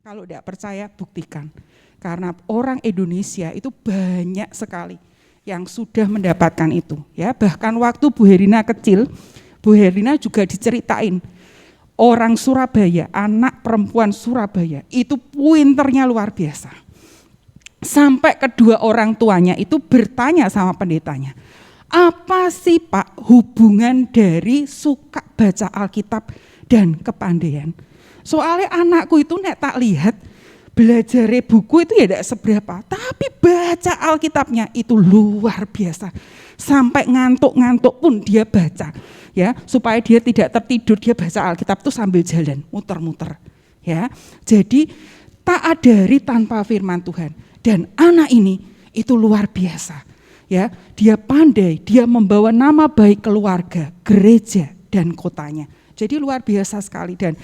Kalau tidak percaya, buktikan. Karena orang Indonesia itu banyak sekali yang sudah mendapatkan itu. Ya, bahkan waktu Bu Herina kecil, Bu Herina juga diceritain orang Surabaya, anak perempuan Surabaya itu pinternya luar biasa. Sampai kedua orang tuanya itu bertanya sama pendetanya, apa sih Pak hubungan dari suka baca Alkitab dan kepandaian? Soalnya anakku itu nek tak lihat belajar buku itu ya tidak seberapa, tapi baca Alkitabnya itu luar biasa. Sampai ngantuk-ngantuk pun dia baca, ya, supaya dia tidak tertidur, dia baca Alkitab itu sambil jalan, muter-muter, ya. Jadi taat-dari tanpa firman Tuhan. Dan anak ini itu luar biasa, ya. Dia pandai, dia membawa nama baik keluarga, gereja dan kotanya. Jadi luar biasa sekali. Dan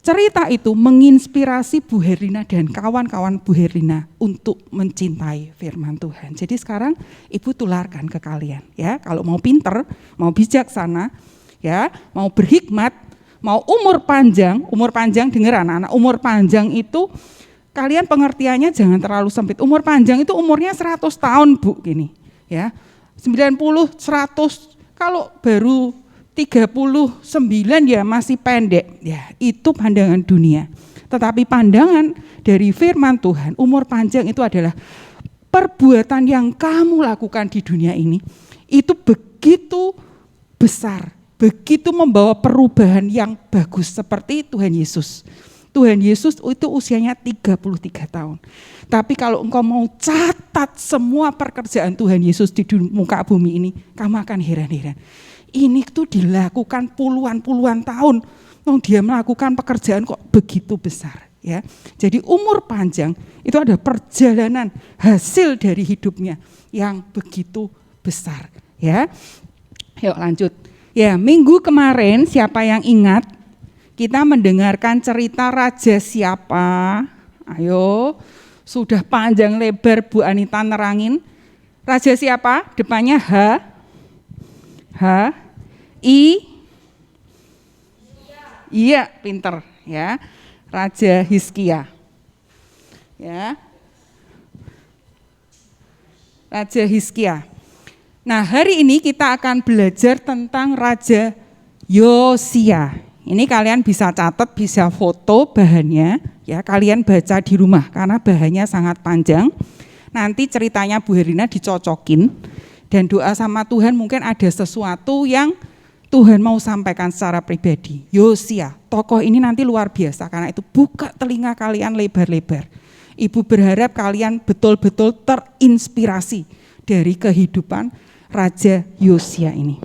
cerita itu menginspirasi Bu Herlina dan kawan-kawan Bu Herlina untuk mencintai firman Tuhan. Jadi sekarang Ibu tularkan ke kalian, ya. Kalau mau pinter, mau bijaksana, ya, mau berhikmat, mau umur panjang dengar anak-anak, umur panjang itu kalian pengertiannya jangan terlalu sempit. Umur panjang itu umurnya 100 tahun, Bu, gini, ya. 90, 100, kalau baru 39 ya masih pendek, ya itu pandangan dunia. Tetapi pandangan dari firman Tuhan, umur panjang itu adalah perbuatan yang kamu lakukan di dunia ini, itu begitu besar, begitu membawa perubahan yang bagus seperti Tuhan Yesus. Tuhan Yesus itu usianya 33 tahun. Tapi kalau engkau mau catat semua pekerjaan Tuhan Yesus di muka bumi ini, kamu akan heran-heran. Ini tuh dilakukan puluhan tahun, dia melakukan pekerjaan kok begitu besar, ya. Jadi umur panjang itu ada perjalanan hasil dari hidupnya yang begitu besar, ya. Yuk lanjut. Ya, minggu kemarin siapa yang ingat kita mendengarkan cerita raja siapa? Ayo, sudah panjang lebar Bu Anita nerangin. Raja siapa? Depannya I. Iya, pinter, ya. Raja Hizkia. Ya. Raja Hizkia. Nah, hari ini kita akan belajar tentang Raja Yosia. Ini kalian bisa catat, bisa foto bahannya, ya. Kalian baca di rumah karena bahannya sangat panjang. Nanti ceritanya Bu Herlina dicocokin dan doa sama Tuhan, mungkin ada sesuatu yang Tuhan mau sampaikan secara pribadi. Yosia, tokoh ini nanti luar biasa, karena itu buka telinga kalian lebar-lebar. Ibu berharap kalian betul-betul terinspirasi dari kehidupan Raja Yosia ini.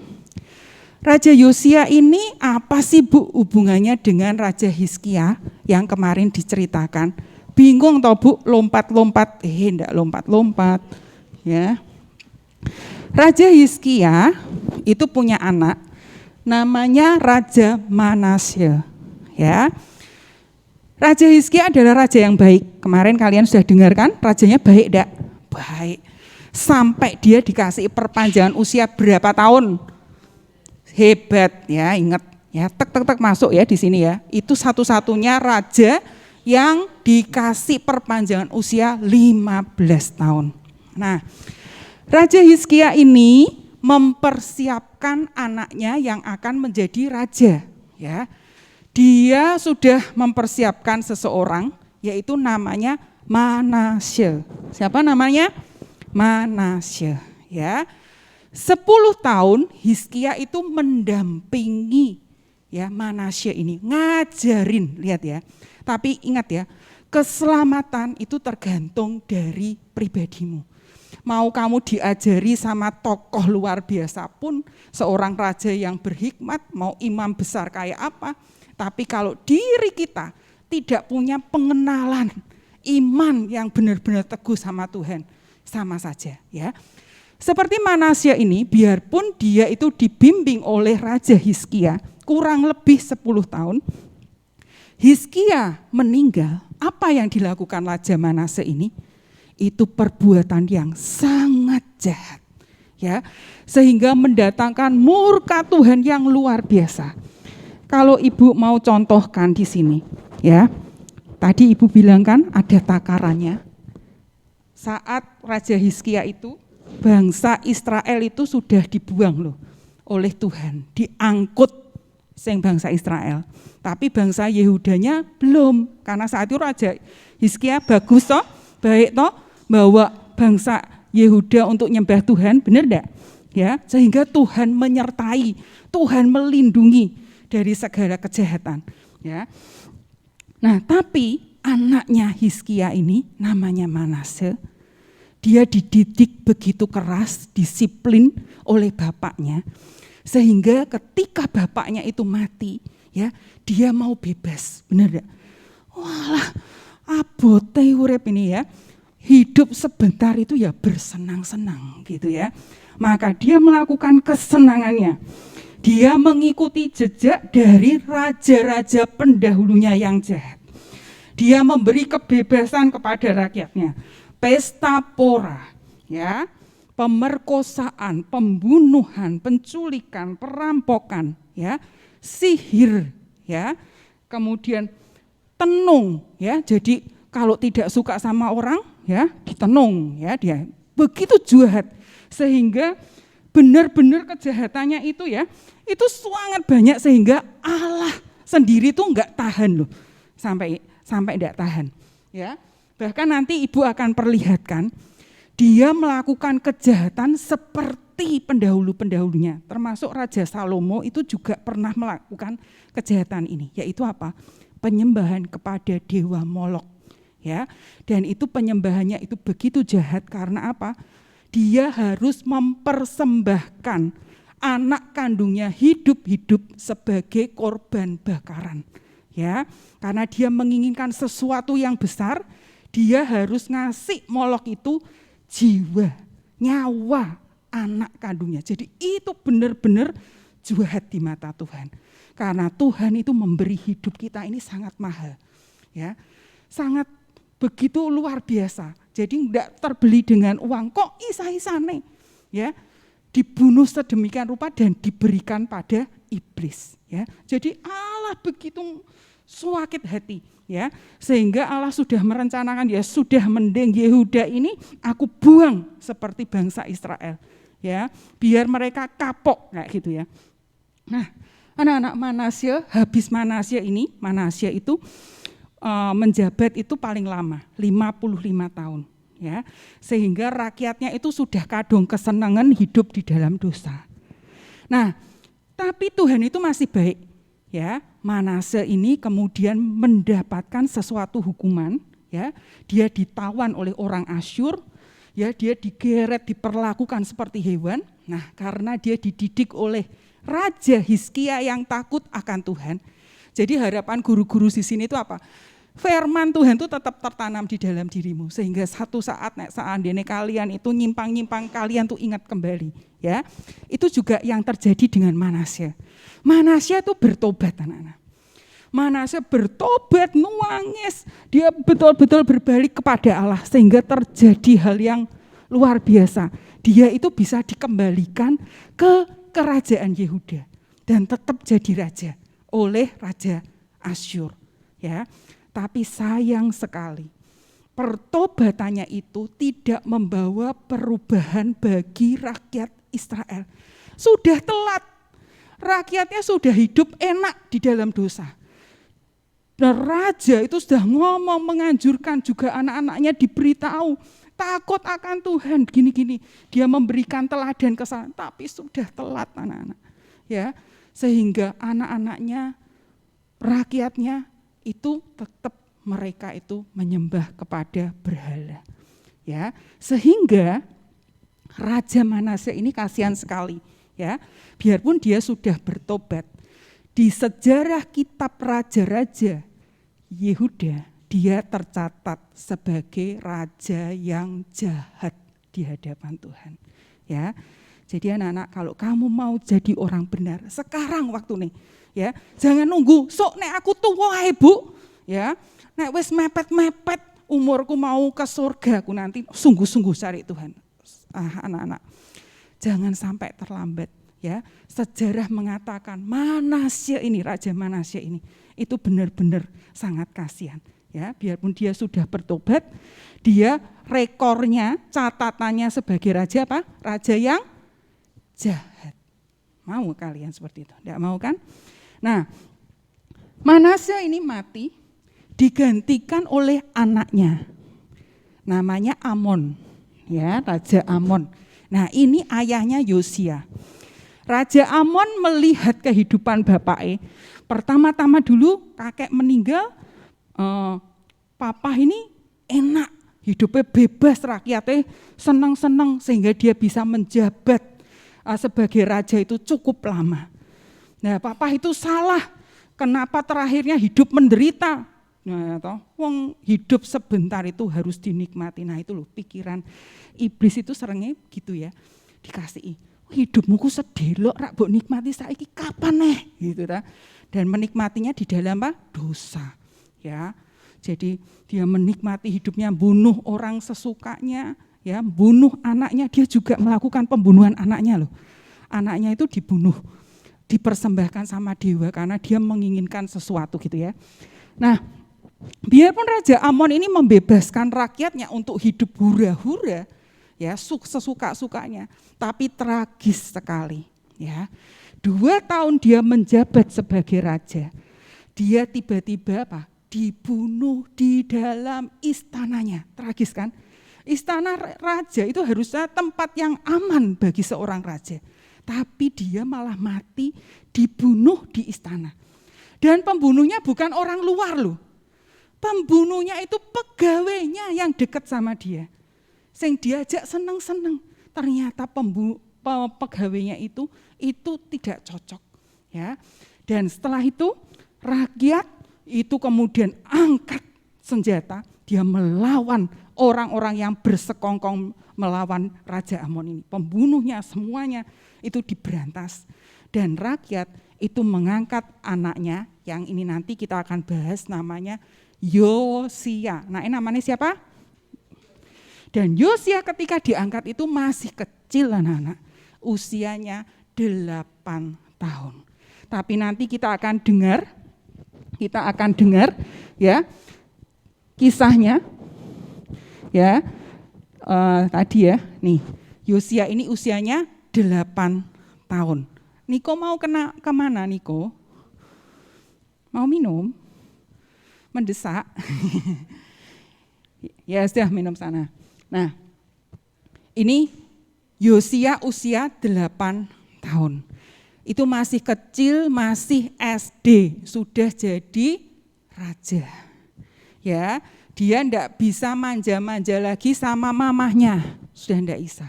Raja Yosia ini apa sih Bu hubungannya dengan Raja Hizkia yang kemarin diceritakan? Bingung toh Bu, lompat-lompat, enggak lompat-lompat, ya. Raja Hizkia itu punya anak namanya Raja Manasye, ya. Raja Hizkia adalah raja yang baik. Kemarin kalian sudah dengarkan, rajanya baik enggak? Baik. Sampai dia dikasih perpanjangan usia berapa tahun? Hebat, ya, ingat ya, tek masuk ya di sini ya. Itu satu-satunya raja yang dikasih perpanjangan usia 15 tahun. Nah, Raja Hizkia ini mempersiapkan anaknya yang akan menjadi raja, ya. Dia sudah mempersiapkan seseorang, yaitu namanya Manasye. Siapa namanya? Manasye, ya. 10 tahun Hizkia itu mendampingi, ya, Manasye ini, ngajarin, lihat ya. Tapi ingat ya, keselamatan itu tergantung dari pribadimu. Mau kamu diajari sama tokoh luar biasa pun, seorang raja yang berhikmat, mau imam besar kayak apa, tapi kalau diri kita tidak punya pengenalan iman yang benar-benar teguh sama Tuhan, sama saja, ya. Seperti Manasye ini, biarpun dia itu dibimbing oleh Raja Hizkia kurang lebih 10 tahun, Hizkia meninggal. Apa yang dilakukan Raja Manasye ini? Itu perbuatan yang sangat jahat, ya, sehingga mendatangkan murka Tuhan yang luar biasa. Kalau Ibu mau contohkan di sini, ya, Tadi Ibu bilang kan ada takarannya. Saat Raja Hizkia itu, bangsa Israel itu sudah dibuang loh oleh Tuhan, diangkut bangsa Israel. Tapi bangsa Yehudanya belum, karena saat itu Raja Hizkia bagus toh, baik toh, bawa bangsa Yehuda untuk nyembah Tuhan, benar enggak? Ya, sehingga Tuhan menyertai, Tuhan melindungi dari segala kejahatan, ya. Nah, tapi anaknya Hizkia ini namanya Manasye, dia dididik begitu keras, disiplin oleh bapaknya, sehingga ketika bapaknya itu mati, ya, dia mau bebas, benar enggak? Walah, abote urip ini ya, hidup sebentar itu ya bersenang-senang gitu ya. Maka dia melakukan kesenangannya. Dia mengikuti jejak dari raja-raja pendahulunya yang jahat. Dia memberi kebebasan kepada rakyatnya. Pesta pora, ya, pemerkosaan, pembunuhan, penculikan, perampokan, ya, sihir, ya, kemudian tenung, ya. Jadi kalau tidak suka sama orang, ya, ditenung, ya, dia begitu jahat sehingga benar-benar kejahatannya itu ya, itu sangat banyak sehingga Allah sendiri tuh enggak tahan loh, sampai enggak tahan, ya. Bahkan nanti Ibu akan perlihatkan dia melakukan kejahatan seperti pendahulu-pendahulunya, termasuk Raja Salomo itu juga pernah melakukan kejahatan ini, yaitu apa? Penyembahan kepada dewa Molok, ya. Dan itu penyembahannya itu begitu jahat karena apa? Dia harus mempersembahkan anak kandungnya hidup-hidup sebagai korban bakaran, ya. Karena dia menginginkan sesuatu yang besar, dia harus ngasih Molok itu jiwa, nyawa anak kandungnya. Jadi itu benar-benar jahat di mata Tuhan. Karena Tuhan itu memberi hidup kita ini sangat mahal, ya, sangat begitu luar biasa. Jadi enggak terbeli dengan uang, kok isa-isane, ya, dibunuh sedemikian rupa dan diberikan pada iblis, ya. Jadi Allah begitu sakit hati, ya, sehingga Allah sudah merencanakan, ya sudah, mending Yehuda ini aku buang seperti bangsa Israel, ya, biar mereka kapok kayak gitu ya. Nah, anak-anak Manasye, habis Manasye itu menjabat itu paling lama 55 tahun, ya, sehingga rakyatnya itu sudah kadung kesenangan hidup di dalam dosa. Nah, tapi Tuhan itu masih baik, ya. Manasye ini kemudian mendapatkan sesuatu hukuman, ya, dia ditawan oleh orang Asyur, ya, dia digeret, diperlakukan seperti hewan. Nah, karena dia dididik oleh Raja Hizkia yang takut akan Tuhan. Jadi harapan guru-guru di sini itu apa? Firman Tuhan itu tetap tertanam di dalam dirimu, sehingga satu saat seandainya kalian itu nyimpang-nyimpang, kalian tuh ingat kembali, ya. Itu juga yang terjadi dengan Manasye. Manasye itu bertobat, anak-anak. Manasye bertobat, nuangis, dia betul-betul berbalik kepada Allah sehingga terjadi hal yang luar biasa. Dia itu bisa dikembalikan ke kerajaan Yehuda dan tetap jadi raja oleh Raja Asyur, ya. Tapi sayang sekali, pertobatannya itu tidak membawa perubahan bagi rakyat Israel. Sudah telat, rakyatnya sudah hidup enak di dalam dosa. Dan raja itu sudah ngomong, menganjurkan juga anak-anaknya diberitahu, takut akan Tuhan, gini-gini. Dia memberikan teladan kesalahan, tapi sudah telat anak-anak. Ya, sehingga anak-anaknya, rakyatnya, itu tetap mereka itu menyembah kepada berhala, ya, sehingga Raja Manasye ini kasihan sekali, ya, biarpun dia sudah bertobat, di sejarah kitab raja-raja Yehuda dia tercatat sebagai raja yang jahat di hadapan Tuhan, ya. Jadi anak-anak, kalau kamu mau jadi orang benar, sekarang waktu nih, ya, jangan nunggu sok nek aku tua Bu, ya, nek wis mepet-mepet umurku mau ke surga aku nanti, sungguh-sungguh cari Tuhan. Anak-anak, jangan sampai terlambat, ya. Sejarah mengatakan Manasye ini, Raja Manasye ini itu benar-benar sangat kasihan, Ya, biarpun dia sudah bertobat, dia rekornya, catatannya sebagai raja apa? Raja yang jahat. Mau kalian seperti itu? Tidak mau kan? Nah, Manasya ini mati, digantikan oleh anaknya. Namanya Amon. Ya, Raja Amon. Nah, ini ayahnya Yosia. Raja Amon melihat kehidupan bapaknya. Pertama-tama dulu kakek meninggal, papa ini enak, hidupnya bebas, rakyatnya senang-senang sehingga dia bisa menjabat sebagai raja itu cukup lama. Nah, papa itu salah. Kenapa terakhirnya hidup menderita? Nah, wong hidup sebentar itu harus dinikmati. Nah, itu loh pikiran iblis itu seringnya gitu ya. Dikasih, hidupmu ku sedelok rak mbok nikmati saiki kapan gitu ta. Dan menikmatinya di dalam apa? Dosa. Ya. Jadi dia menikmati hidupnya, bunuh orang sesukanya, ya, bunuh anaknya, dia juga melakukan pembunuhan anaknya loh. Anaknya itu dibunuh, dipersembahkan sama dewa karena dia menginginkan sesuatu gitu ya. Nah, biarpun Raja Amon ini membebaskan rakyatnya untuk hidup hura-hura, ya, sesuka-sukanya, tapi tragis sekali, ya. 2 tahun dia menjabat sebagai raja, dia tiba-tiba apa? Dibunuh di dalam istananya. Tragis kan? Istana raja itu harusnya tempat yang aman bagi seorang raja, tapi dia malah mati dibunuh di istana. Dan pembunuhnya bukan orang luar loh. Pembunuhnya itu pegawainya yang dekat sama dia. Sing diajak seneng-seneng. Ternyata pegawainya itu tidak cocok. Ya. Dan setelah itu rakyat itu kemudian angkat senjata. Dia melawan orang-orang yang bersekongkol melawan Raja Amon ini. Pembunuhnya semuanya itu diberantas. Dan rakyat itu mengangkat anaknya yang ini nanti kita akan bahas namanya Yosia. Nah, ini namanya siapa? Dan Yosia ketika diangkat itu masih kecil anak-anak. Usianya 8 tahun. Tapi nanti kita akan dengar ya kisahnya ya. Tadi ya, nih Yosia ini usianya 8 tahun. Niko mau kemana Niko? Mau minum? Mendesak? Ya sudah minum sana. Nah, ini Yosia usia 8 tahun. Itu masih kecil, masih SD, sudah jadi raja. Ya, dia enggak bisa manja-manja lagi sama mamahnya, sudah enggak bisa.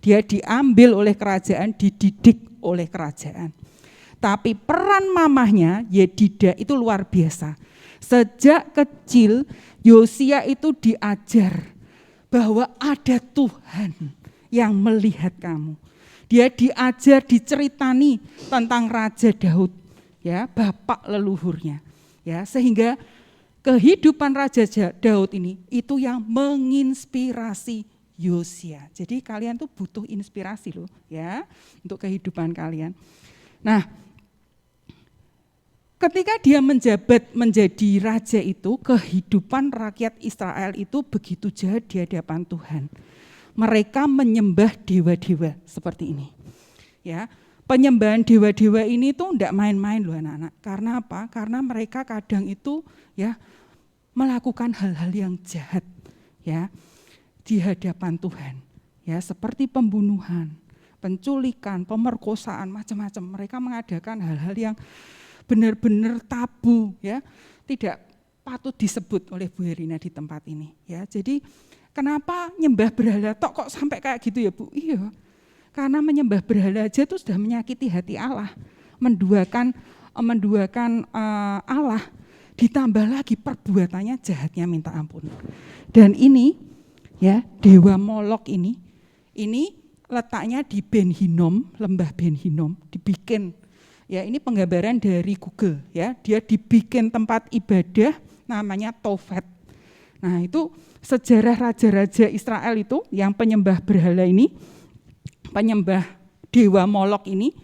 Dia diambil oleh kerajaan, dididik oleh kerajaan. Tapi peran mamahnya Yedida itu luar biasa. Sejak kecil Yosia itu diajar bahwa ada Tuhan yang melihat kamu. Dia diajar, diceritani tentang Raja Daud, ya, bapak leluhurnya, ya, sehingga kehidupan Raja Daud ini itu yang menginspirasi Yosia. Jadi kalian tuh butuh inspirasi loh, ya, untuk kehidupan kalian. Nah, ketika dia menjabat menjadi raja itu, kehidupan rakyat Israel itu begitu jahat di hadapan Tuhan. Mereka menyembah dewa-dewa seperti ini. Ya, penyembahan dewa-dewa ini tuh enggak main-main loh anak-anak. Karena apa? Karena mereka kadang itu ya melakukan hal-hal yang jahat ya di hadapan Tuhan. Ya, seperti pembunuhan, penculikan, pemerkosaan, macam-macam. Mereka mengadakan hal-hal yang benar-benar tabu ya, tidak patut disebut oleh Bu Herina di tempat ini ya. Jadi kenapa nyembah berhala tok kok sampai kayak gitu ya Bu? Iya, karena menyembah berhala aja itu sudah menyakiti hati Allah, menduakan Allah, ditambah lagi perbuatannya jahatnya minta ampun. Dan ini ya Dewa Molok ini letaknya di Ben Hinnom, lembah Ben Hinnom, dibikin. Ya, ini penggambaran dari Google ya. Dia dibikin tempat ibadah namanya Tofet. Nah, itu sejarah raja-raja Israel itu yang penyembah berhala ini, penyembah dewa Molok ini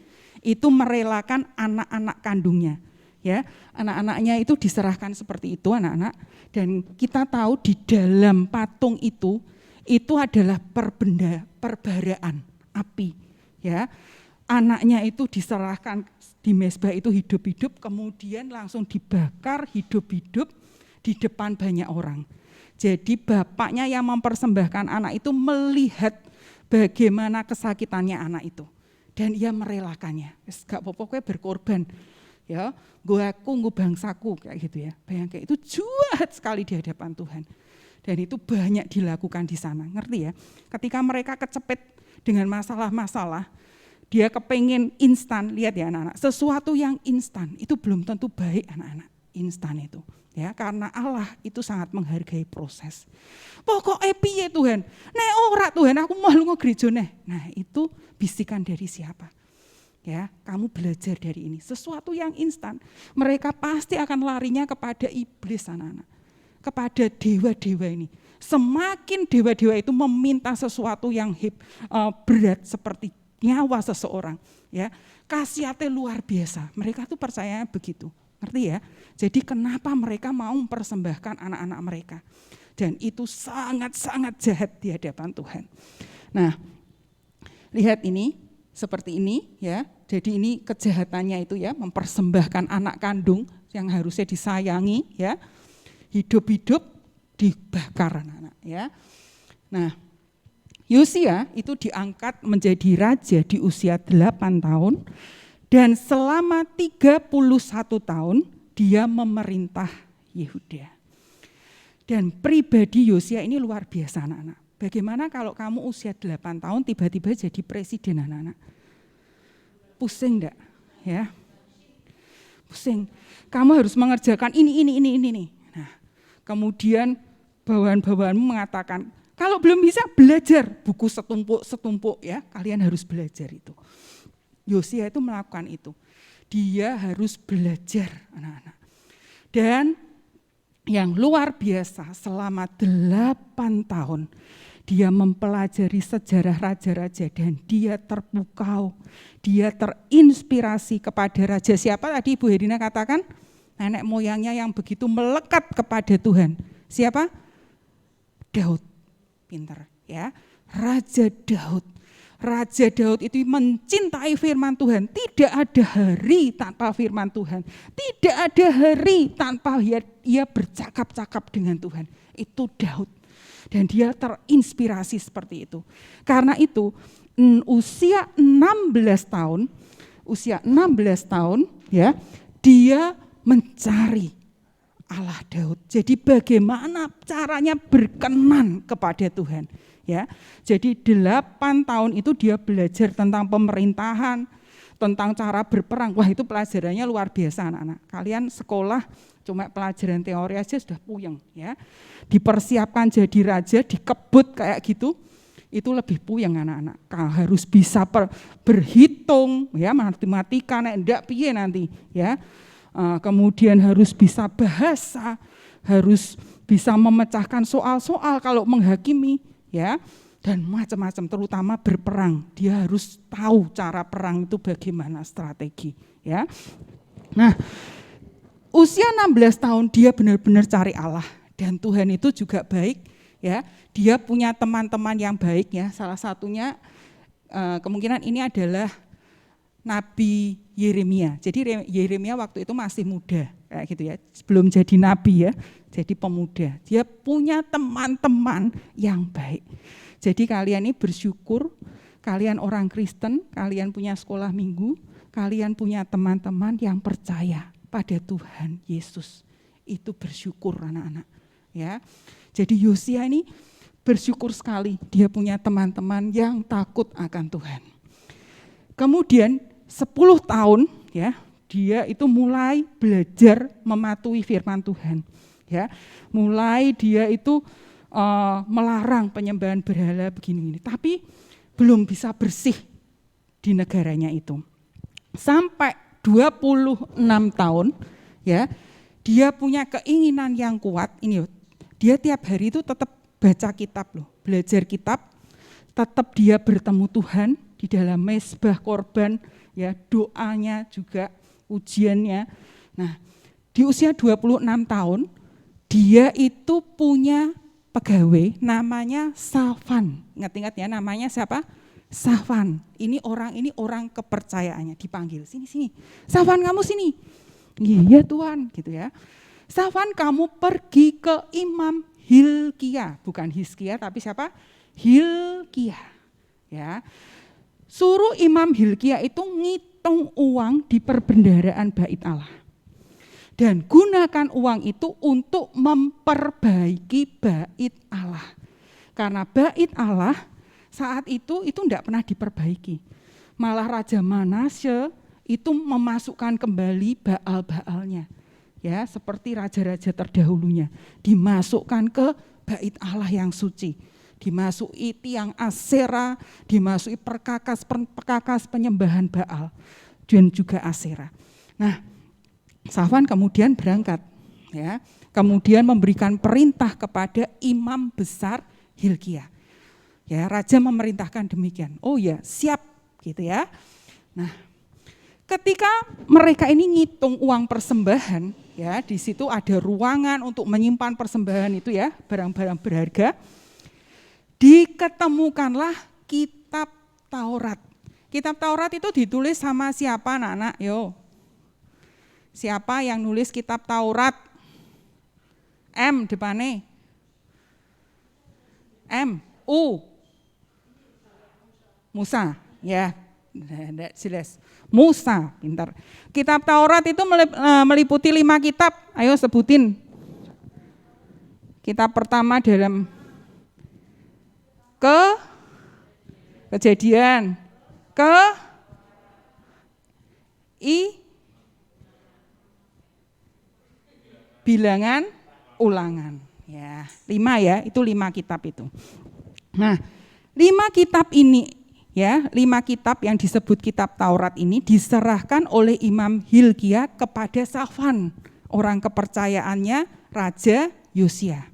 itu merelakan anak-anak kandungnya Ya, anak-anaknya itu diserahkan seperti itu anak-anak, dan kita tahu di dalam patung itu adalah perbaraan api. Ya, anaknya itu diserahkan di mezbah itu hidup-hidup, kemudian langsung dibakar hidup-hidup di depan banyak orang. Jadi bapaknya yang mempersembahkan anak itu melihat bagaimana kesakitannya anak itu, dan ia merelakannya. Gak apa-apa kowe berkorban. Ya, gue bangsaku kayak gitu ya. Bayangkan itu jahat sekali di hadapan Tuhan. Dan itu banyak dilakukan di sana, ngerti ya? Ketika mereka kecepet dengan masalah-masalah, dia kepengen instan, lihat ya anak-anak, sesuatu yang instan itu belum tentu baik anak-anak, instan itu. Ya, karena Allah itu sangat menghargai proses. Pokoknya piye Tuhan? Nek ora Tuhan, aku mau lunga gereja neh. Nah, itu bisikan dari siapa? Ya, kamu belajar dari ini. Sesuatu yang instan, mereka pasti akan larinya kepada iblis anak-anak. Kepada dewa-dewa ini. Semakin dewa-dewa itu meminta sesuatu yang berat seperti nyawa seseorang, ya, khasiatnya luar biasa. Mereka tuh percaya begitu, ngerti ya? Jadi kenapa mereka mau mempersembahkan anak-anak mereka? Dan itu sangat-sangat jahat di hadapan Tuhan. Nah, lihat ini, seperti ini ya. Jadi ini kejahatannya itu ya, mempersembahkan anak kandung yang harusnya disayangi ya. Hidup-hidup dibakar anak-anak ya. Nah, Yosia itu diangkat menjadi raja di usia 8 tahun dan selama 31 tahun dia memerintah Yehuda. Dan pribadi Yosia ini luar biasa anak-anak. Bagaimana kalau kamu usia 8 tahun tiba-tiba jadi presiden anak-anak? Pusing enggak? Ya. Pusing. Kamu harus mengerjakan ini. Nah, kemudian bawahan-bawahanmu mengatakan, kalau belum bisa belajar, buku setumpuk ya, kalian harus belajar itu. Yosia itu melakukan itu. Dia harus belajar anak-anak. Dan yang luar biasa selama 8 tahun, dia mempelajari sejarah raja-raja dan dia terpukau, dia terinspirasi kepada raja siapa tadi Ibu Herina katakan? Nenek moyangnya yang begitu melekat kepada Tuhan. Siapa? Daud. Pinter ya. Raja Daud. Raja Daud itu mencintai firman Tuhan. Tidak ada hari tanpa firman Tuhan. Tidak ada hari tanpa ia bercakap-cakap dengan Tuhan. Itu Daud. Dan dia terinspirasi seperti itu. Karena itu usia 16 tahun ya, dia mencari Allah Daud. Jadi bagaimana caranya berkenan kepada Tuhan ya. Jadi 8 tahun itu dia belajar tentang pemerintahan, tentang cara berperang. Wah, itu pelajarannya luar biasa anak-anak. Kalian sekolah cuma pelajaran teori aja sudah puyeng ya. Dipersiapkan jadi raja, dikebut kayak gitu, itu lebih puyeng anak-anak. Harus bisa berhitung ya, matematika nek ndak piye nanti ya. Kemudian harus bisa bahasa, harus bisa memecahkan soal-soal kalau menghakimi ya, dan macam-macam, terutama berperang. Dia harus tahu cara perang itu bagaimana strategi ya. Nah, usia 16 tahun dia benar-benar cari Allah. Dan Tuhan itu juga baik ya. Dia punya teman-teman yang baik ya. Salah satunya kemungkinan ini adalah Nabi Yeremia. Jadi Yeremia waktu itu masih muda kayak gitu ya. Belum jadi nabi ya. Jadi pemuda. Dia punya teman-teman yang baik. Jadi kalian ini bersyukur, kalian orang Kristen, kalian punya sekolah minggu, kalian punya teman-teman yang percaya pada Tuhan Yesus. Itu bersyukur anak-anak. Ya, jadi Yosia ini bersyukur sekali dia punya teman-teman yang takut akan Tuhan. Kemudian 10 tahun ya, dia itu mulai belajar mematuhi firman Tuhan. Ya, mulai dia itu melarang penyembahan berhala begini-begini, tapi belum bisa bersih di negaranya itu. Sampai 26 tahun ya, dia punya keinginan yang kuat ini. Dia tiap hari itu tetap baca kitab loh, belajar kitab, tetap dia bertemu Tuhan di dalam mezbah korban, ya doanya juga, ujiannya. Nah, di usia 26 tahun, dia itu punya pegawai namanya Safan. Ingat-ingat ya, namanya siapa? Safan. Ini orang kepercayaannya, dipanggil. Sini. Safan, kamu sini. Iya Tuhan, gitu ya. Safan, kamu pergi ke Imam Hilkia, bukan Hizkia tapi siapa? Hilkia. Ya. Suruh Imam Hilkia itu ngitung uang di perbendaharaan Bait Allah. Dan gunakan uang itu untuk memperbaiki Bait Allah. Karena Bait Allah saat itu tidak pernah diperbaiki. Malah Raja Manasye itu memasukkan kembali Baal-Baalnya. Ya, seperti raja-raja terdahulunya, dimasukkan ke Bait Allah yang suci, dimasuki tiang Asera, dimasuki perkakas penyembahan Baal dan juga Asera. Nah, Safan kemudian berangkat, ya, kemudian memberikan perintah kepada imam besar Hilkia. Ya, raja memerintahkan demikian. Oh ya, siap, gitu ya. Nah, ketika mereka ini ngitung uang persembahan, ya, di situ ada ruangan untuk menyimpan persembahan itu ya, barang-barang berharga. Diketemukanlah kitab Taurat. Kitab Taurat itu ditulis sama siapa, anak-anak? Yo. Siapa yang nulis kitab Taurat? M depannya. M, U. Musa, ya. Tidak jelas. Musa, pintar. Kitab Taurat itu meliputi 5 kitab. Ayo sebutin. Kitab pertama dalam Kejadian, Bilangan, Ulangan. Ya, 5 ya, itu 5 kitab itu. Nah, 5 kitab ini ya, 5 kitab yang disebut kitab Taurat ini diserahkan oleh Imam Hilkia kepada Safan, orang kepercayaannya Raja Yosia.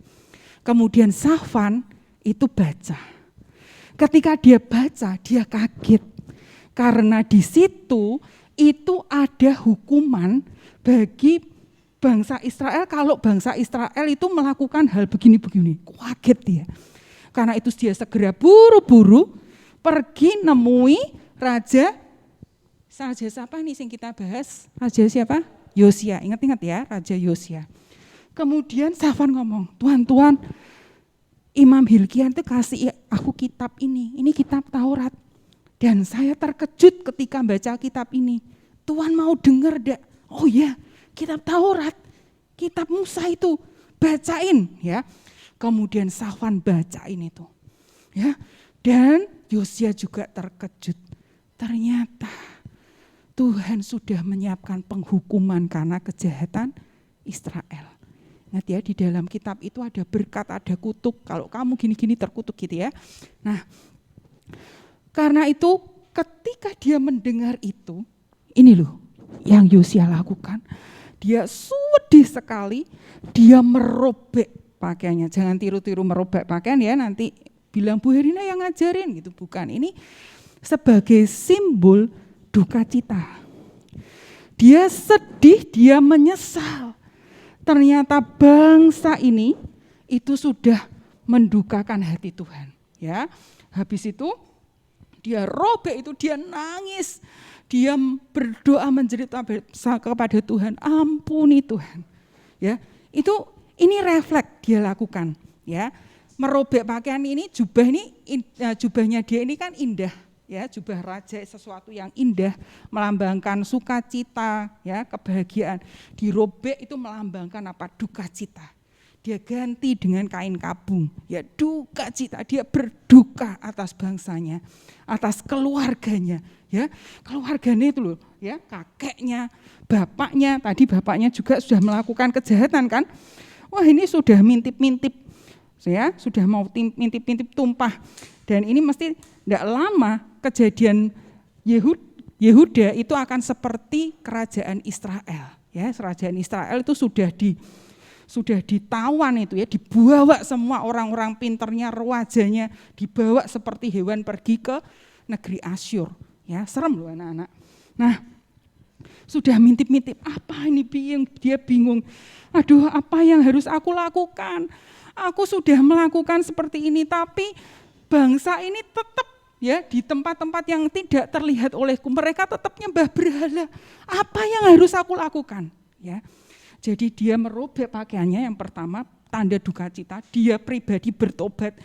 Kemudian Safan itu baca. Ketika dia baca, dia kaget. Karena di situ itu ada hukuman bagi bangsa Israel kalau bangsa Israel itu melakukan hal begini-begini. Kaget dia. Karena itu dia segera buru-buru pergi nemui Raja siapa nih yang kita bahas? Raja siapa? Yosia. Ingat-ingat ya, Raja Yosia. Kemudian Safan ngomong, Tuhan, Imam Hilkia itu kasih aku kitab ini kitab Taurat. Dan saya terkejut ketika baca kitab ini. Tuhan mau dengar dak? Oh ya, kitab Taurat, kitab Musa itu, bacain ya. Kemudian Safan bacain itu. Ya. Dan Yosia juga terkejut. Ternyata Tuhan sudah menyiapkan penghukuman karena kejahatan Israel. Ingat ya, di dalam kitab itu ada berkat, ada kutuk. Kalau kamu gini-gini terkutuk gitu ya. Nah, karena itu ketika dia mendengar itu, ini loh yang Yosia lakukan. Dia sedih sekali, dia merobek pakaiannya. Jangan tiru-tiru merobek pakaian ya, nanti bilang Bu Herina yang ngajarin gitu. Bukan, ini sebagai simbol duka cita. Dia sedih, dia menyesal. Ternyata bangsa ini itu sudah mendukakan hati Tuhan. Ya, habis itu dia robek itu, dia nangis, dia berdoa menjerit kepada Tuhan, ampuni Tuhan. Ya, ini refleks dia lakukan. Ya, merobek pakaian ini, jubahnya dia ini kan indah. Ya, jubah raja sesuatu yang indah, melambangkan sukacita, ya, kebahagiaan. Dirobek itu melambangkan apa? Duka cita. Dia ganti dengan kain kabung, ya, duka cita. Dia berduka atas bangsanya, atas keluarganya, ya. Keluarganya itu loh, ya, kakeknya, bapaknya. Tadi bapaknya juga sudah melakukan kejahatan kan? Wah, ini sudah mintip-mintip, ya, sudah mau mintip-mintip tumpah. Dan ini mesti tidak lama kejadian Yehuda itu akan seperti kerajaan Israel. Ya, kerajaan Israel itu sudah ditawan itu ya, dibawa semua orang-orang pinternya, rewajanya, dibawa seperti hewan pergi ke negeri Asyur. Ya, serem loh anak-anak. Nah, sudah mintip-mintip, apa ini dia bingung. Aduh, apa yang harus aku lakukan? Aku sudah melakukan seperti ini, tapi bangsa ini tetap ya di tempat-tempat yang tidak terlihat olehku, mereka tetap nyembah berhala. Apa yang harus aku lakukan? Ya. Jadi dia merobek pakaiannya, yang pertama tanda duka cita, dia pribadi bertobat.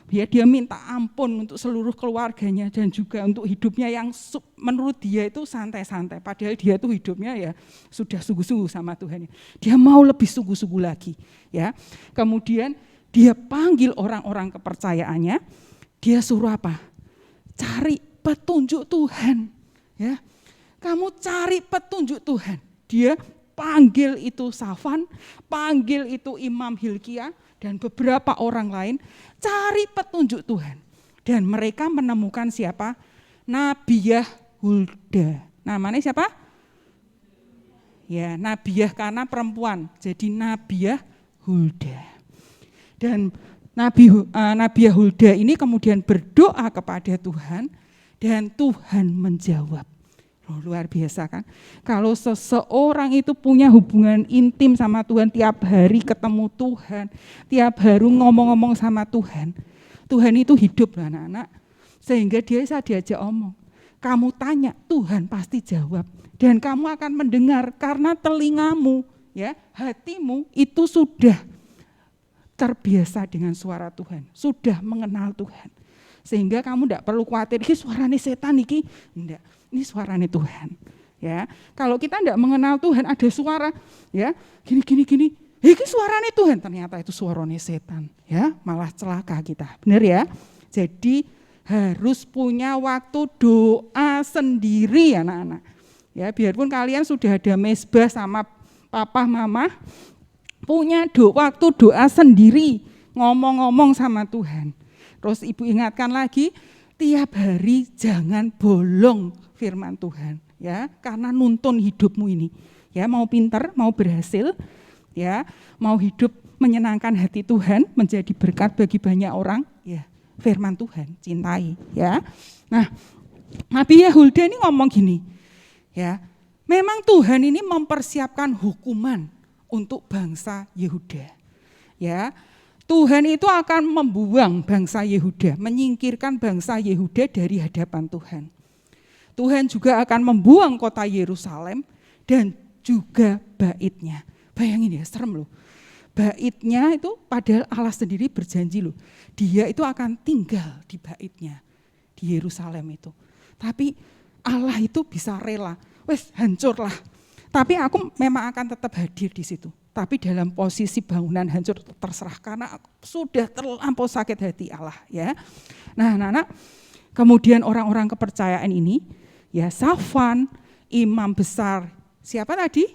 Ya, dia minta ampun untuk seluruh keluarganya dan juga untuk hidupnya yang menurut dia itu santai-santai. Padahal dia itu hidupnya ya sudah sungguh-sungguh sama Tuhan. Dia mau lebih sungguh-sungguh lagi. Ya, kemudian dia panggil orang-orang kepercayaannya. Dia suruh apa? Cari petunjuk Tuhan. Ya, kamu cari petunjuk Tuhan. Dia panggil itu Safan, panggil itu Imam Hilkia, dan beberapa orang lain, cari petunjuk Tuhan. Dan mereka menemukan siapa? Nabiyah Hulda. Namanya siapa? Ya, Nabiyah karena perempuan, jadi Nabiyah Hulda. Dan Nabiyah Hulda ini kemudian berdoa kepada Tuhan, dan Tuhan menjawab. Oh, luar biasa kan? Kalau seseorang itu punya hubungan intim sama Tuhan, tiap hari ketemu Tuhan, tiap hari ngomong-ngomong sama Tuhan, Tuhan itu hidup loh anak-anak, sehingga dia bisa diajak omong. Kamu tanya, Tuhan pasti jawab, dan kamu akan mendengar karena telingamu, ya, hatimu itu sudah terbiasa dengan suara Tuhan, sudah mengenal Tuhan, sehingga kamu tidak perlu khawatir, ini suaranya setan iki, enggak. Ini suaranya Tuhan, ya. Kalau kita tidak mengenal Tuhan, ada suara, ya, gini, ini suaranya Tuhan, ternyata itu suaranya setan, ya, malah celaka kita, benar ya. Jadi harus punya waktu doa sendiri, anak-anak. Ya, biarpun kalian sudah ada mesbah sama papa, mama, punya waktu doa sendiri, ngomong-ngomong sama Tuhan. Terus ibu ingatkan lagi, tiap hari jangan bolong firman Tuhan, ya, karena nuntun hidupmu ini, ya, mau pintar, mau berhasil, ya, mau hidup menyenangkan hati Tuhan, menjadi berkat bagi banyak orang, ya, firman Tuhan cintai, ya. Nah, Nabiyah Hulda ini ngomong gini, ya, memang Tuhan ini mempersiapkan hukuman untuk bangsa Yehuda, ya. Tuhan itu akan membuang bangsa Yehuda, menyingkirkan bangsa Yehuda dari hadapan Tuhan. Tuhan juga akan membuang kota Yerusalem dan juga baitnya. Bayangin ya, serem loh. Baitnya itu padahal Allah sendiri berjanji loh. Dia itu akan tinggal di baitnya, di Yerusalem itu. Tapi Allah itu bisa rela, wes hancurlah. Tapi aku memang akan tetap hadir di situ. Tapi dalam posisi bangunan hancur terserah, karena sudah terlampau sakit hati Allah, ya. Nah, anak-anak, kemudian orang-orang kepercayaan ini, ya, Safan, imam besar, siapa tadi?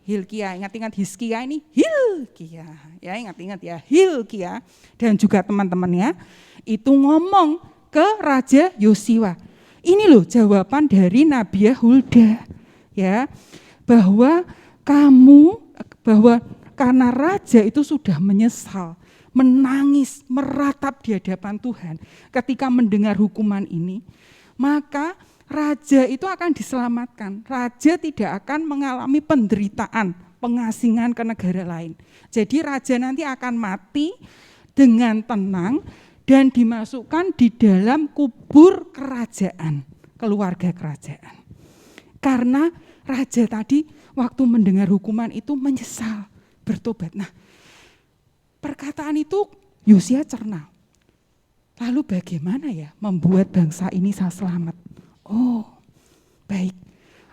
Hilkia, ingat-ingat Hizkia ini, Hilkia, ya, ingat-ingat ya, Hilkia, dan juga teman-temannya, itu ngomong ke Raja Yosua. Ini loh jawaban dari Nabiyah Hulda, ya, bahwa karena raja itu sudah menyesal, menangis, meratap di hadapan Tuhan ketika mendengar hukuman ini, maka raja itu akan diselamatkan. Raja tidak akan mengalami penderitaan, pengasingan ke negara lain. Jadi raja nanti akan mati dengan tenang dan dimasukkan di dalam kubur kerajaan, keluarga kerajaan. Karena raja tadi waktu mendengar hukuman itu menyesal, bertobat. Nah, perkataan itu Yosia cerna. Lalu bagaimana ya membuat bangsa ini bisa selamat? Oh, baik.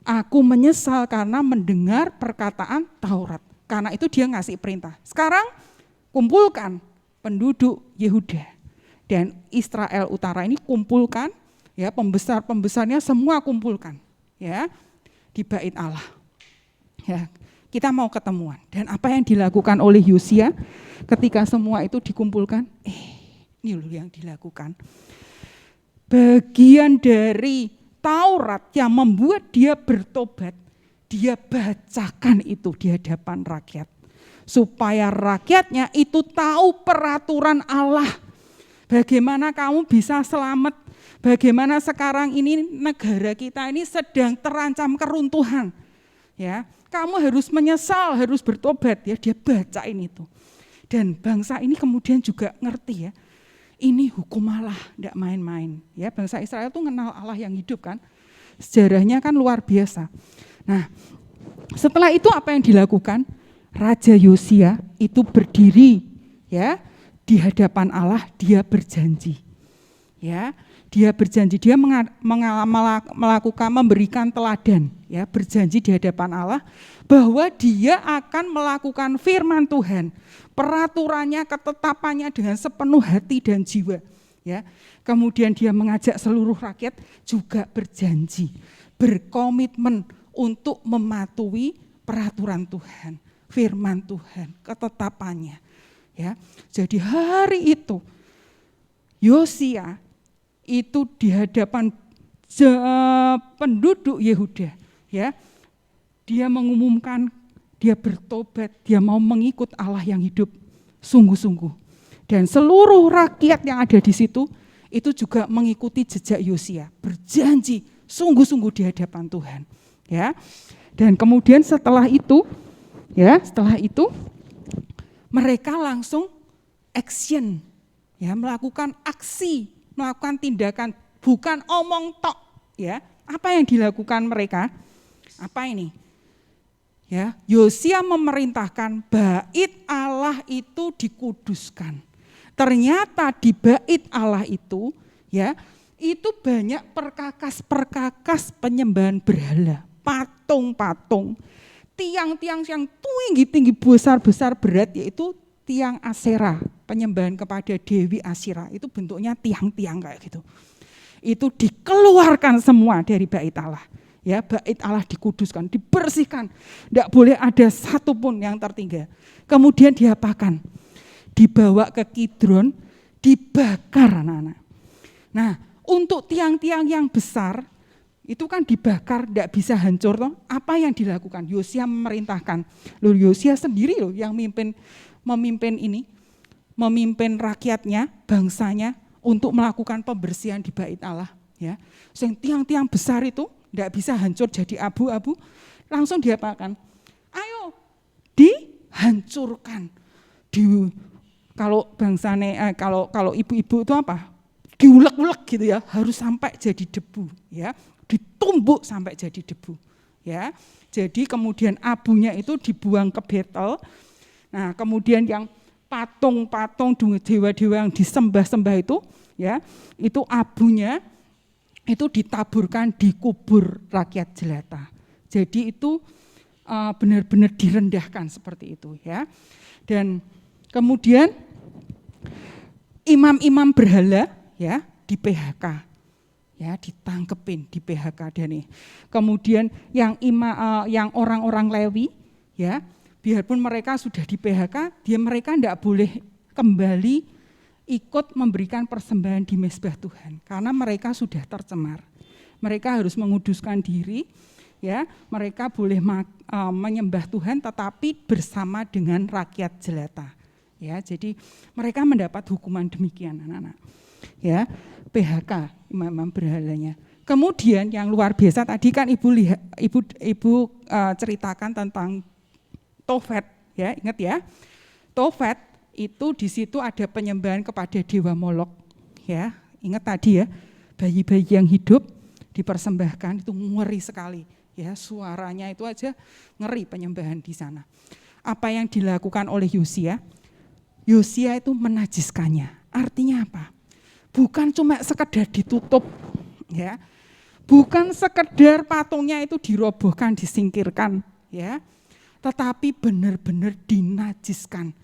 Aku menyesal karena mendengar perkataan Taurat. Karena itu dia ngasih perintah. Sekarang kumpulkan penduduk Yehuda dan Israel Utara ini, kumpulkan, ya, pembesar-pembesarnya semua kumpulkan, ya, di bait Allah. Ya, kita mau ketemuan. Dan apa yang dilakukan oleh Yosia ketika semua itu dikumpulkan? Ini loh yang dilakukan. Bagian dari Taurat yang membuat dia bertobat, dia bacakan itu di hadapan rakyat. Supaya rakyatnya itu tahu peraturan Allah. Bagaimana kamu bisa selamat, Bagaimana sekarang ini negara kita ini sedang terancam keruntuhan. Ya, kamu harus menyesal, harus bertobat ya, dia bacain itu. Dan bangsa ini kemudian juga ngerti ya, ini hukum Allah, enggak main-main. Ya, bangsa Israel itu kenal Allah yang hidup kan. Sejarahnya kan luar biasa. Nah, setelah itu apa yang dilakukan? Raja Yosia itu berdiri ya di hadapan Allah, dia berjanji. Ya, dia berjanji, dia melakukan memberikan teladan, ya, berjanji di hadapan Allah bahwa dia akan melakukan firman Tuhan, peraturannya, ketetapannya dengan sepenuh hati dan jiwa, ya. Kemudian dia mengajak seluruh rakyat juga berjanji, berkomitmen untuk mematuhi peraturan Tuhan, firman Tuhan, ketetapannya, ya. Jadi hari itu Yosia itu di hadapan penduduk Yehuda, ya, dia mengumumkan, dia bertobat, dia mau mengikut Allah yang hidup sungguh-sungguh. Dan seluruh rakyat yang ada di situ itu juga mengikuti jejak Yosia, berjanji sungguh-sungguh di hadapan Tuhan, ya. Dan kemudian setelah itu mereka langsung action, ya, melakukan aksi, melakukan tindakan, bukan omong tok, ya. Apa yang dilakukan mereka? Apa ini? Ya, Yosia memerintahkan bait Allah itu dikuduskan. Ternyata di bait Allah itu, ya, itu banyak perkakas-perkakas penyembahan berhala, patung-patung, tiang-tiang yang tinggi-tinggi, besar-besar, berat, yaitu tiang Asyera, penyembahan kepada Dewi Asyera, itu bentuknya tiang-tiang kayak gitu. Itu dikeluarkan semua dari bait Allah. Ya, bait Allah dikuduskan, dibersihkan. Tidak boleh ada satupun yang tertinggal. Kemudian diapakan? Dibawa ke Kidron, dibakar anak-anak. Nah, untuk tiang-tiang yang besar, itu kan dibakar, tidak bisa hancur. Toh. Apa yang dilakukan? Yosia memerintahkan. Loh, Yosia sendiri loh yang memimpin rakyatnya, bangsanya untuk melakukan pembersihan di bait Allah, ya. Sing tiang-tiang besar itu tidak bisa hancur jadi abu-abu, langsung diapakan? Ayo dihancurkan. Kalau bangsane kalau ibu-ibu itu apa? Diulek-ulek gitu ya, harus sampai jadi debu, ya. Ditumbuk sampai jadi debu, ya. Jadi kemudian abunya itu dibuang ke Betel. Nah, kemudian yang patung-patung dewa-dewa yang disembah-sembah itu, ya, itu abunya itu ditaburkan di kubur rakyat jelata. Jadi itu benar-benar direndahkan seperti itu, ya. Dan kemudian imam-imam berhala, ya, di PHK, ya, ditangkepin di PHK dan kemudian yang orang-orang Lewi, ya, biarpun mereka sudah di PHK, mereka tidak boleh kembali ikut memberikan persembahan di mezbah Tuhan karena mereka sudah tercemar. Mereka harus menguduskan diri, ya. Mereka boleh menyembah Tuhan tetapi bersama dengan rakyat jelata. Ya, jadi mereka mendapat hukuman demikian, anak-anak. Ya, PHK imam berhalanya. Kemudian yang luar biasa tadi kan ibu ceritakan tentang Tofet, ya, ingat ya. Tofet itu di situ ada penyembahan kepada dewa Molok, ya. Ingat tadi ya, bayi-bayi yang hidup dipersembahkan, itu ngeri sekali, ya. Suaranya itu aja ngeri penyembahan di sana. Apa yang dilakukan oleh Yosia? Yosia itu menajiskannya. Artinya apa? Bukan cuma sekedar ditutup, ya. Bukan sekedar patungnya itu dirobohkan, disingkirkan, ya. Tetapi benar-benar dinajiskan.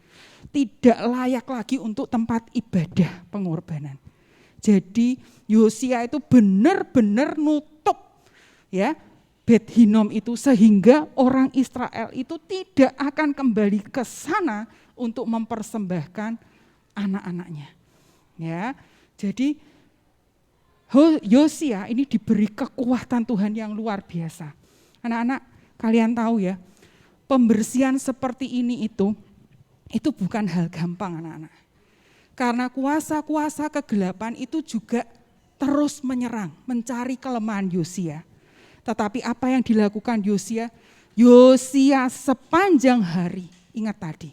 Tidak layak lagi untuk tempat ibadah pengorbanan. Jadi Yosia itu benar-benar nutup, ya, Bet Hinnom itu sehingga orang Israel itu tidak akan kembali ke sana untuk mempersembahkan anak-anaknya. Ya. Jadi Yosia ini diberi kekuatan Tuhan yang luar biasa. Anak-anak, kalian tahu ya, pembersihan seperti ini itu bukan hal gampang, anak-anak. Karena kuasa-kuasa kegelapan itu juga terus menyerang, mencari kelemahan Yosia. Tetapi apa yang dilakukan Yosia? Yosia sepanjang hari, ingat tadi,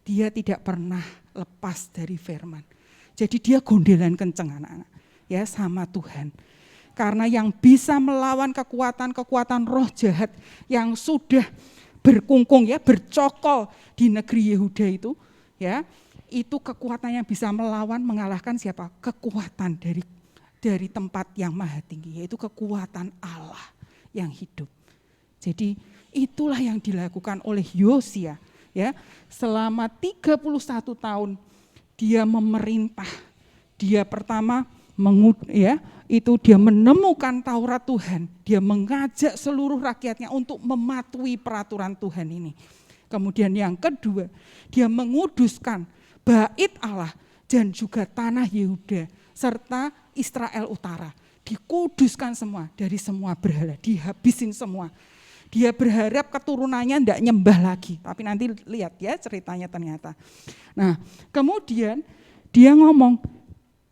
dia tidak pernah lepas dari firman. Jadi dia gondelan kenceng anak-anak, ya, sama Tuhan. Karena yang bisa melawan kekuatan-kekuatan roh jahat yang sudah berkungkung, ya, bercokol di negeri Yehuda itu, ya, itu kekuatan yang bisa melawan, mengalahkan siapa? Kekuatan dari tempat yang maha tinggi, yaitu kekuatan Allah yang hidup. Jadi itulah yang dilakukan oleh Yosia, ya. Selama 31 tahun dia memerintah. Dia pertama dia menemukan Taurat Tuhan, dia mengajak seluruh rakyatnya untuk mematuhi peraturan Tuhan ini. Kemudian yang kedua, dia menguduskan bait Allah dan juga tanah Yehuda serta Israel Utara. Dikuduskan semua dari semua berhala, dihabisin semua. Dia berharap keturunannya tidak nyembah lagi, tapi nanti lihat ya ceritanya ternyata. Nah, kemudian dia ngomong,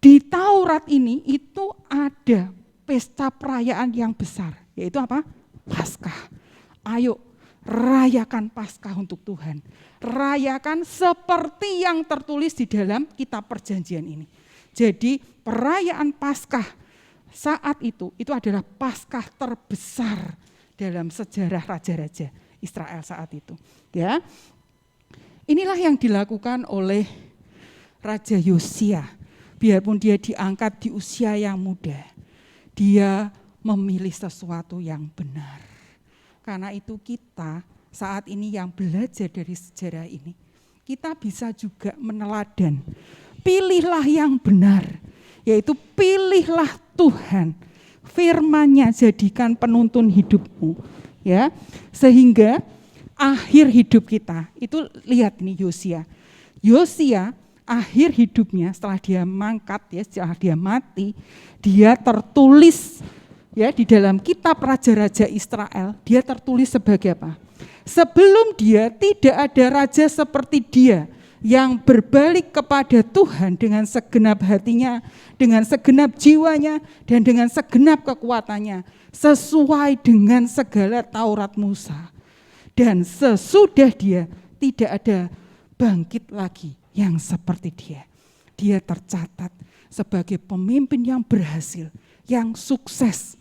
di Taurat ini itu ada pesta perayaan yang besar, yaitu apa? Paskah. Ayo rayakan Paskah untuk Tuhan. Rayakan seperti yang tertulis di dalam kitab perjanjian ini. Jadi perayaan Paskah saat itu adalah Paskah terbesar dalam sejarah raja-raja Israel saat itu. Ya, inilah yang dilakukan oleh Raja Yosia. Biarpun dia diangkat di usia yang muda, dia memilih sesuatu yang benar. Karena itu kita saat ini yang belajar dari sejarah ini, kita bisa juga meneladan. Pilihlah yang benar, yaitu pilihlah Tuhan. Firman-Nya jadikan penuntun hidupmu, ya. Sehingga akhir hidup kita, itu lihat nih Yosia akhir hidupnya setelah dia mangkat, ya, setelah dia mati, dia tertulis, ya, di dalam kitab raja-raja Israel, dia tertulis sebagai apa? Sebelum dia tidak ada raja seperti dia yang berbalik kepada Tuhan dengan segenap hatinya, dengan segenap jiwanya, dan dengan segenap kekuatannya, sesuai dengan segala Taurat Musa. Dan sesudah dia tidak ada bangkit lagi yang seperti dia. Dia tercatat sebagai pemimpin yang berhasil, yang sukses,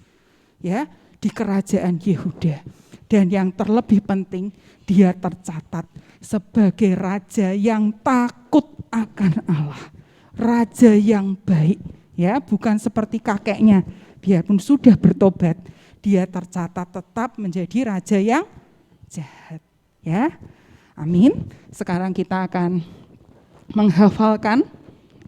ya, di kerajaan Yehuda. Dan yang terlebih penting, dia tercatat sebagai raja yang takut akan Allah. Raja yang baik, ya, bukan seperti kakeknya. Biarpun sudah bertobat, dia tercatat tetap menjadi raja yang jahat, ya. Amin. Sekarang kita akan menghafalkan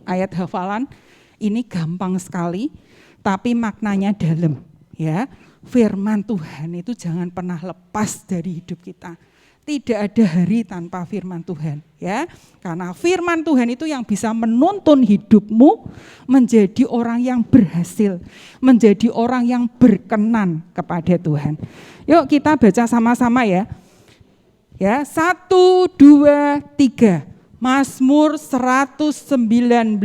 ayat hafalan. Ini gampang sekali, tapi maknanya dalam, ya. Firman Tuhan itu jangan pernah lepas dari hidup kita. Tidak ada hari tanpa firman Tuhan, ya. Karena firman Tuhan itu yang bisa menuntun hidupmu menjadi orang yang berhasil, menjadi orang yang berkenan kepada Tuhan. Yuk kita baca sama-sama ya. Ya, 1, 2, 3. Mazmur 119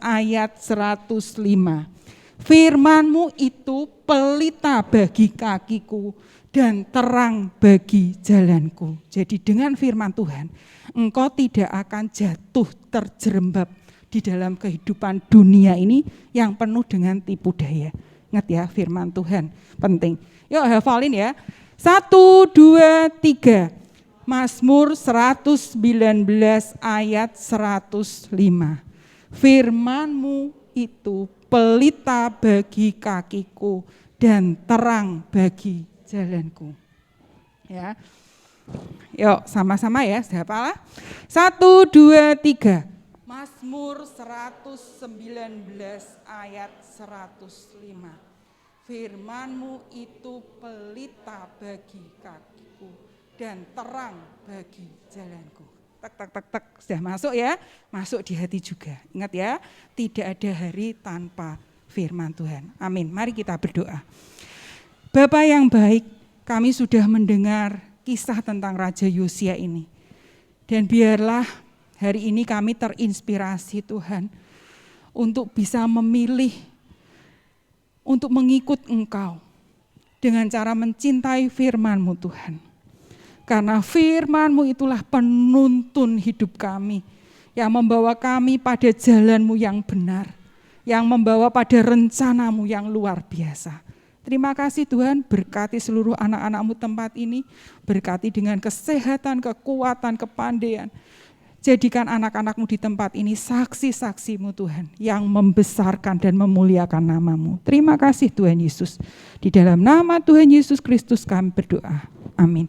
ayat 105. Firman-Mu itu pelita bagi kakiku dan terang bagi jalanku. Jadi dengan firman Tuhan, engkau tidak akan jatuh terjerembab di dalam kehidupan dunia ini yang penuh dengan tipu daya. Ingat ya, firman Tuhan penting. Yuk hafalin ya. 1, 2, 3. Mazmur 119 ayat 105. Firman-Mu itu pelita bagi kakiku dan terang bagi jalanku. Ya. Yuk sama-sama ya, siapa lah? 1, 2, 3. Mazmur 119 ayat 105. Firman-Mu itu pelita bagi kakiku dan terang bagi jalanku. Tak, sudah masuk ya, masuk di hati juga. Ingat ya, tidak ada hari tanpa firman Tuhan. Amin, mari kita berdoa. Bapa yang baik, kami sudah mendengar kisah tentang Raja Yosia ini. Dan biarlah hari ini kami terinspirasi Tuhan, untuk bisa memilih untuk mengikut Engkau dengan cara mencintai firman-Mu Tuhan. Karena firman-Mu itulah penuntun hidup kami, yang membawa kami pada jalan-Mu yang benar, yang membawa pada rencana-Mu yang luar biasa. Terima kasih Tuhan, berkati seluruh anak-anak-Mu tempat ini, berkati dengan kesehatan, kekuatan, kepandaian. Jadikan anak-anak-Mu di tempat ini saksi-saksi-Mu Tuhan, yang membesarkan dan memuliakan nama-Mu. Terima kasih Tuhan Yesus. Di dalam nama Tuhan Yesus Kristus kami berdoa. Amin.